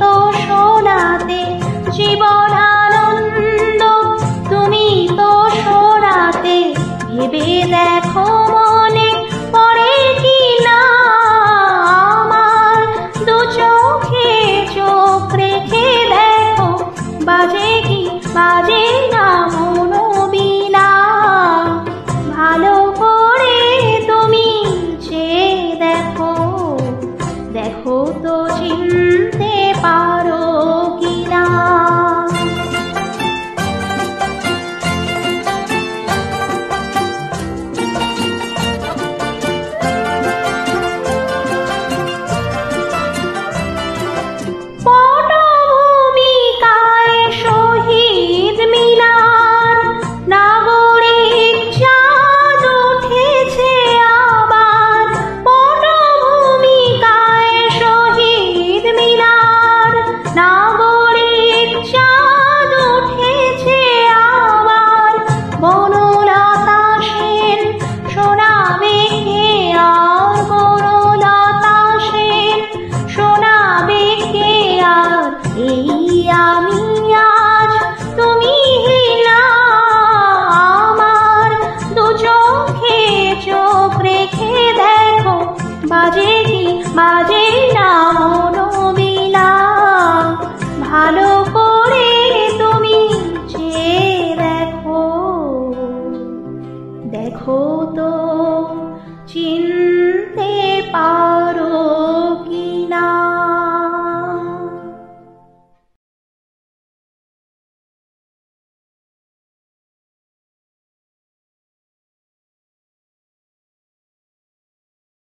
তো শোনাতে জীবনানন্দ, তুমি তো শোনাতে ভেবে দেখো মনে পড়ে কি না আমার দু চোখে চোখ রেখে দেখো বাজে কি বাজে না মনোবীণা। ভালো করে তুমি চেয়ে দেখো, দেখো তো চিনতে পারো কিনা। পটভূমিকায় শহীদ মিনার, নাগরিক চাঁদ উঠেছে আবার। পটভূমিকায় শহীদ মিনার, নাগরিক চাঁদ উঠেছে আবার। বনলতা সেন শোনাবে কে আর, বনলতা সেন শোনাবে কে আর। এই আমি আজ তুমি না আমার দু চোখে চোখ রেখে দেখো বাজে কি বাজে